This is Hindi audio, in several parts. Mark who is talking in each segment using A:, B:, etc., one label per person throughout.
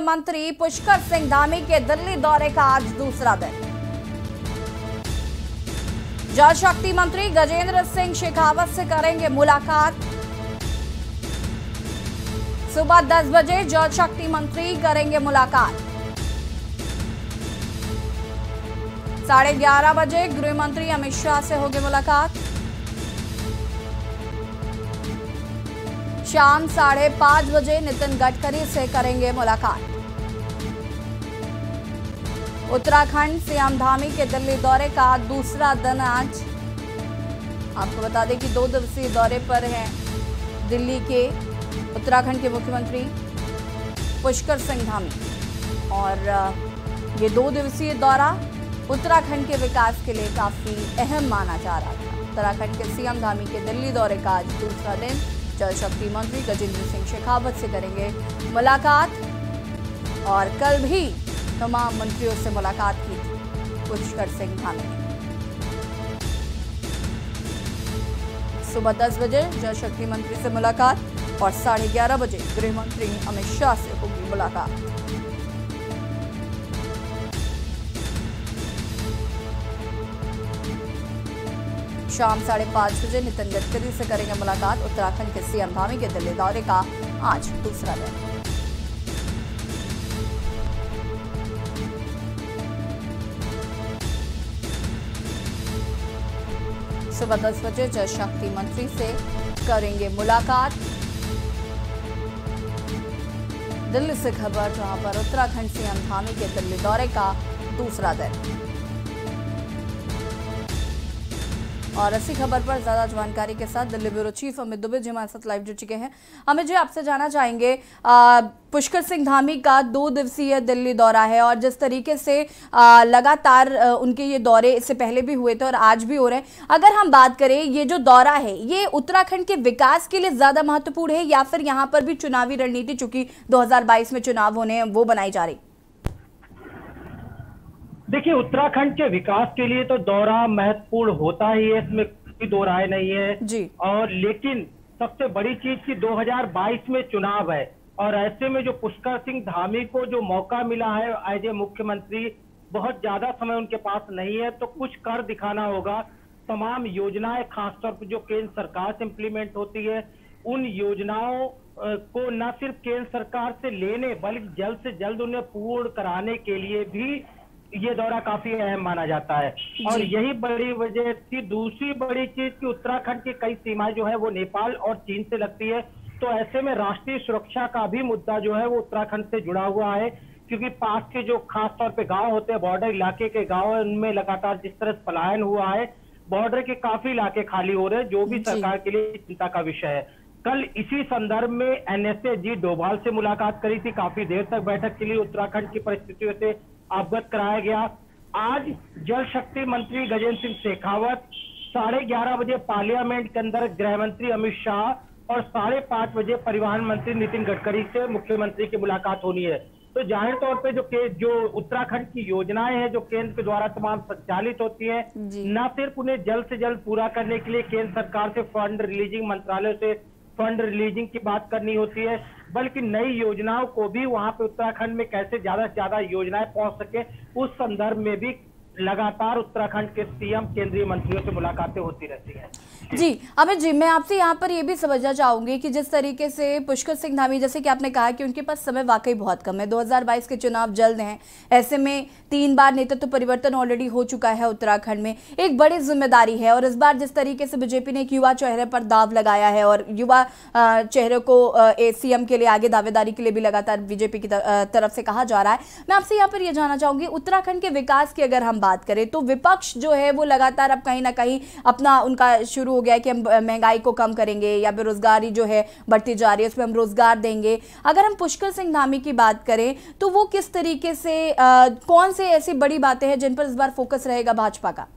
A: मंत्री पुष्कर सिंह धामी के दिल्ली दौरे का आज दूसरा दिन। जल शक्ति मंत्री गजेंद्र सिंह शेखावत से करेंगे मुलाकात। सुबह 10 बजे जल शक्ति मंत्री करेंगे मुलाकात। 11:30 बजे गृह मंत्री अमित शाह से होगी मुलाकात। शाम 5:30 बजे नितिन गडकरी से करेंगे मुलाकात। उत्तराखंड सीएम धामी के दिल्ली दौरे का दूसरा दिन आज। आपको बता दें कि 2 दिवसीय दौरे पर हैं दिल्ली के उत्तराखंड के मुख्यमंत्री पुष्कर सिंह धामी, और ये 2 दिवसीय दौरा उत्तराखंड के विकास के लिए काफी अहम माना जा रहा था। उत्तराखंड के सीएम धामी के दिल्ली दौरे का आज दूसरा दिन। जल शक्ति मंत्री गजेंद्र सिंह शेखावत से करेंगे मुलाकात, और कल भी तमाम मंत्रियों से मुलाकात की थी पुष्कर सिंह धामी ने। सुबह 10 बजे जल शक्ति मंत्री से मुलाकात और 11:30 बजे गृह मंत्री अमित शाह से होगी मुलाकात। शाम 5:30 बजे नितिन गडकरी से करेंगे मुलाकात। उत्तराखंड के सीएम धामी के दिल्ली दौरे का आज दूसरा दिन। सुबह 10 बजे जल शक्ति मंत्री से करेंगे मुलाकात। दिल्ली से खबर, जहां पर उत्तराखंड सीएम धामी के दिल्ली दौरे का दूसरा दिन। और इसी खबर पर ज्यादा जानकारी के साथ दिल्ली ब्यूरो चीफ अमित दुबे जी हमारे साथ लाइव जुड़ चुके हैं। अमित जी, आपसे जानना चाहेंगे, पुष्कर सिंह धामी का 2 दिवसीय दिल्ली दौरा है, और जिस तरीके से लगातार उनके ये दौरे इससे पहले भी हुए थे और आज भी हो रहे हैं, अगर हम बात करें ये जो दौरा है ये उत्तराखंड के विकास के लिए ज्यादा महत्वपूर्ण है, या फिर यहाँ पर भी चुनावी रणनीति, चूंकि 2022 में चुनाव होने हैं, वो बनाई जा रही?
B: देखिए, उत्तराखंड के विकास के लिए तो दौरा महत्वपूर्ण होता ही है, इसमें कोई दो राय नहीं है
A: जी।
B: और लेकिन सबसे बड़ी चीज कि 2022 में चुनाव है, और ऐसे में जो पुष्कर सिंह धामी को जो मौका मिला है एज ए मुख्यमंत्री, बहुत ज्यादा समय उनके पास नहीं है, तो कुछ कर दिखाना होगा। तमाम योजनाएं खासतौर पर जो केंद्र सरकार से इम्प्लीमेंट होती है, उन योजनाओं को न सिर्फ केंद्र सरकार से लेने बल्कि जल्द से जल्द उन्हें पूर्ण कराने के लिए भी ये दौरा काफी अहम माना जाता है। और यही बड़ी वजह थी। दूसरी बड़ी चीज कि उत्तराखंड की कई सीमाएं जो है वो नेपाल और चीन से लगती है, तो ऐसे में राष्ट्रीय सुरक्षा का भी मुद्दा जो है वो उत्तराखंड से जुड़ा हुआ है, क्योंकि पास के जो खास तौर पे गांव होते हैं, बॉर्डर इलाके के गांव है, उनमें लगातार जिस तरह पलायन हुआ है, बॉर्डर के काफी इलाके खाली हो रहे हैं, जो भी सरकार के लिए चिंता का विषय है। कल इसी संदर्भ में एनएसए जी डोभाल से मुलाकात करी थी, काफी देर तक बैठक के लिए उत्तराखंड की परिस्थितियों से अवगत कराया गया। आज जल शक्ति मंत्री गजेंद्र सिंह शेखावत 11:30 बजे पार्लियामेंट के अंदर गृह मंत्री अमित शाह और 5:30 बजे परिवहन मंत्री नितिन गडकरी से मुख्यमंत्री की मुलाकात होनी है। तो जाहिर तौर पे जो उत्तराखंड की योजनाएं हैं जो केंद्र के द्वारा तमाम संचालित होती हैं, न सिर्फ उन्हें जल्द से जल्द पूरा करने के लिए केंद्र सरकार से फंड रिलीजिंग, मंत्रालय से फंड रिलीजिंग की बात करनी होती है, बल्कि नई योजनाओं को भी वहां पे उत्तराखंड में कैसे ज्यादा से ज्यादा योजनाएं पहुंच सके, उस संदर्भ में भी लगातार उत्तराखंड के सीएम केंद्रीय मंत्रियों से मुलाकातें होती रहती हैं।
A: जी अमित जी, मैं आपसे यहाँ पर ये भी समझना चाहूंगी कि जिस तरीके से पुष्कर सिंह धामी, जैसे कि आपने कहा कि उनके पास समय वाकई बहुत कम है, 2022 के चुनाव जल्द हैं, ऐसे में 3 बार नेतृत्व परिवर्तन ऑलरेडी हो चुका है उत्तराखंड में, एक बड़ी जिम्मेदारी है। और इस बार जिस तरीके से बीजेपी ने एक युवा चेहरे पर दाव लगाया है और युवा चेहरे को सीएम के लिए आगे दावेदारी के लिए भी लगातार बीजेपी की तरफ से कहा जा रहा है, मैं आपसे यहाँ पर यह जानना चाहूंगी, उत्तराखंड के विकास की अगर हम बात करें तो विपक्ष जो है वो लगातार अब कहीं ना कहीं अपना उनका शुरू हो गया है कि हम महंगाई को कम करेंगे या बेरोजगारी जो है बढ़ती जा रही है उसमें हम रोजगार देंगे। अगर हम पुष्कर सिंह धामी की बात करें तो वो किस तरीके से कौन से ऐसी बड़ी बातें हैं जिन पर इस बार फोकस रहेगा भाजपा का?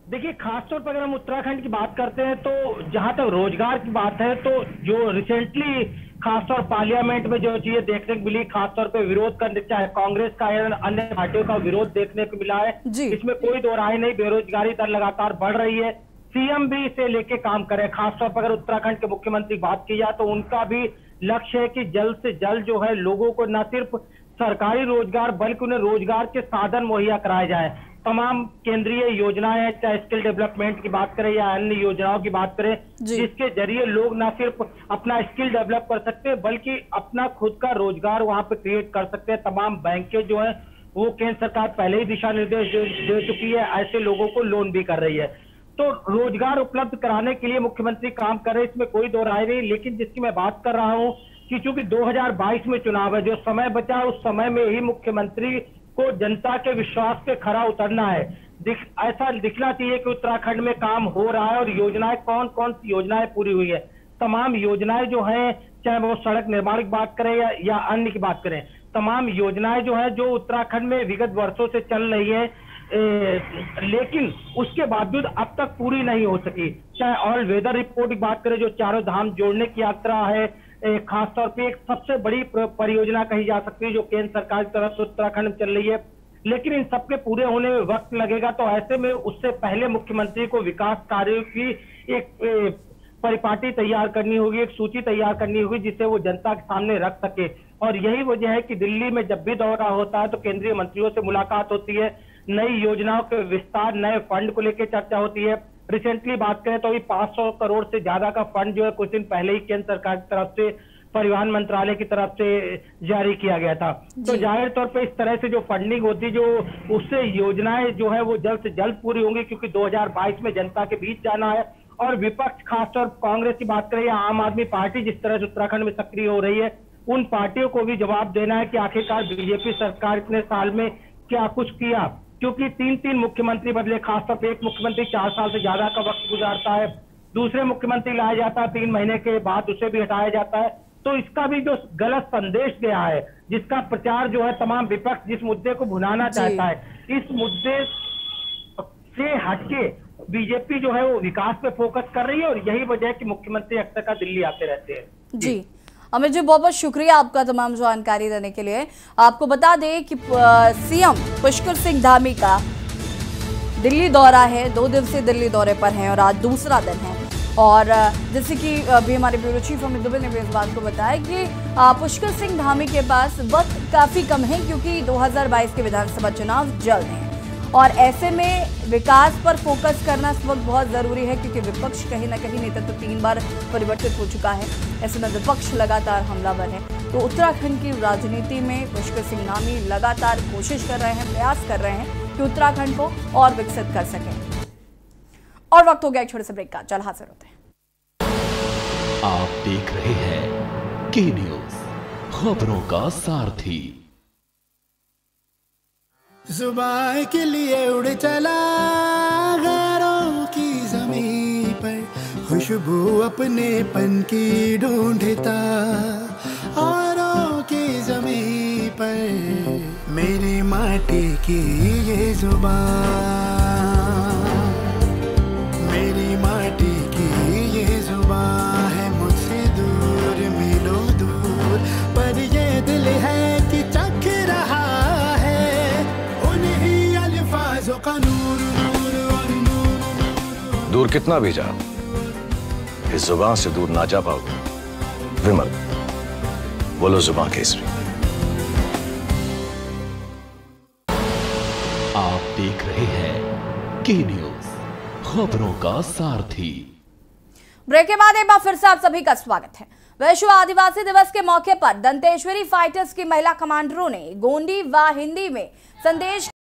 B: देखिए, खासतौर पर अगर हम उत्तराखंड की बात करते हैं तो जहां तक रोजगार की बात है तो जो रिसेंटली खासतौर पार्लियामेंट में जो चीजें देखने को मिली, खासतौर पे विरोध करने, चाहे कांग्रेस का या अन्य पार्टियों का विरोध देखने को मिला है, इसमें कोई दो राय नहीं। बेरोजगारी दर लगातार बढ़ रही है, सीएम भी इसे लेके काम करे। खासतौर पर अगर उत्तराखंड के मुख्यमंत्री बात की जाए तो उनका भी लक्ष्य है कि जल्द से जल्द जो है लोगों को न सिर्फ सरकारी रोजगार बल्कि उन्हें रोजगार के साधन मुहैया कराए जाए। तमाम केंद्रीय योजनाएं हैं, चाहे स्किल डेवलपमेंट की बात करें या अन्य योजनाओं की बात करें, जिसके जरिए लोग न सिर्फ अपना स्किल डेवलप कर सकते हैं बल्कि अपना खुद का रोजगार वहां पे क्रिएट कर सकते हैं। तमाम बैंकें जो है वो केंद्र सरकार पहले ही दिशा निर्देश दे चुकी है, ऐसे लोगों को लोन भी कर रही है। तो रोजगार उपलब्ध कराने के लिए मुख्यमंत्री काम कर रहे हैं, इसमें कोई दो राय नहीं। लेकिन जिसकी मैं बात कर रहा हूं कि चूंकि 2022 में चुनाव है, जो समय बचा उस समय में ही मुख्यमंत्री को जनता के विश्वास पे खरा उतरना है। ऐसा दिखना चाहिए कि उत्तराखंड में काम हो रहा है और योजनाएं कौन कौन सी योजनाएं पूरी हुई है। तमाम योजनाएं जो हैं, चाहे वो सड़क निर्माण की बात करें या अन्य की बात करें, तमाम योजनाएं जो है जो उत्तराखंड में विगत वर्षों से चल रही है, लेकिन उसके बावजूद अब तक पूरी नहीं हो सकी। चाहे ऑल वेदर रिपोर्ट की बात करें, जो चारों धाम जोड़ने की यात्रा है, खासतौर पे एक सबसे बड़ी परियोजना कही जा सकती है जो केंद्र सरकार की तरफ से उत्तराखंड में चल रही है, लेकिन इन सबके पूरे होने में वक्त लगेगा। तो ऐसे में उससे पहले मुख्यमंत्री को विकास कार्यों की एक परिपाटी तैयार करनी होगी, एक सूची तैयार करनी होगी जिसे वो जनता के सामने रख सके। और यही वजह है कि दिल्ली में जब भी दौरा होता है तो केंद्रीय मंत्रियों से मुलाकात होती है, नई योजनाओं के विस्तार, नए फंड को लेकर चर्चा होती है। रिसेंटली बात करें तो अभी 500 करोड़ से ज्यादा का फंड जो है कुछ दिन पहले ही केंद्र सरकार की तरफ से, परिवहन मंत्रालय की तरफ से जारी किया गया था। तो जाहिर तौर पे इस तरह से जो फंडिंग होती, जो उससे योजनाएं जो है वो जल्द से जल्द पूरी होंगी, क्योंकि 2022 में जनता के बीच जाना है। और विपक्ष, खासतौर कांग्रेस की बात करें या आम आदमी पार्टी जिस तरह से उत्तराखंड में सक्रिय हो रही है, उन पार्टियों को भी जवाब देना है कि आखिरकार बीजेपी सरकार इतने साल में क्या कुछ किया। क्योंकि 3 मुख्यमंत्री बदले, खासतौर पर एक मुख्यमंत्री 4 साल से ज्यादा का वक्त गुजारता है, दूसरे मुख्यमंत्री लाया जाता है 3 महीने के बाद, उसे भी हटाया जाता है। तो इसका भी जो गलत संदेश गया है, जिसका प्रचार जो है तमाम विपक्ष जिस मुद्दे को भुनाना चाहता है, इस मुद्दे से हटके बीजेपी जो है वो विकास पे फोकस कर रही है। और यही वजह है कि मुख्यमंत्री अक्सर का दिल्ली आते रहते हैं।
A: जी अमित जी, बहुत बहुत शुक्रिया आपका तमाम जानकारी देने के लिए। आपको बता दें कि सीएम पुष्कर सिंह धामी का दिल्ली दौरा है, 2 दिवसीय दिल्ली दौरे पर हैं और आज दूसरा दिन है। और जैसे कि अभी हमारे ब्यूरो चीफ अमित दुबे ने भी इस बात को बताया कि पुष्कर सिंह धामी के पास वक्त काफी कम है, क्योंकि 2022 के विधानसभा चुनाव जल्द हैं और ऐसे में विकास पर फोकस करना इस वक्त बहुत जरूरी है, क्योंकि विपक्ष कहीं ना कहीं नेतृत्व 3 बार परिवर्तित हो चुका है। ऐसे में विपक्ष लगातार हमलावर है। तो उत्तराखंड की राजनीति में पुष्कर सिंह धामी लगातार कोशिश कर रहे हैं, प्रयास कर रहे हैं कि उत्तराखंड को और विकसित कर सकें। और वक्त हो गया एक छोटे से ब्रेक का, चल हाजिर होते हैं।
C: आप देख रहे हैं के न्यूज, खबरों का सारथी।
D: जुबान के लिए उड़ चला गैरों की ज़मीं पर, खुशबू अपने पन की ढूंढता औरों की ज़मीं पर, मेरी माटी की ये जुबान, मेरी माटी की ये जुबान है मुझसे दूर मीलों दूर, पर ये दिल है कि चख रहा का नूर, नूर और नूर।
E: दूर कितना भी जा, इस जुबान से दूर ना जा पाओगे। विमल, बोलो जुबान केसरी।
C: आप देख रहे हैं के न्यूज, खबरों का सारथी।
A: ब्रेक के बाद एक बार फिर से आप सभी का स्वागत है। विश्व आदिवासी दिवस के मौके पर दंतेश्वरी फाइटर्स की महिला कमांडरों ने गोंडी व हिंदी में संदेश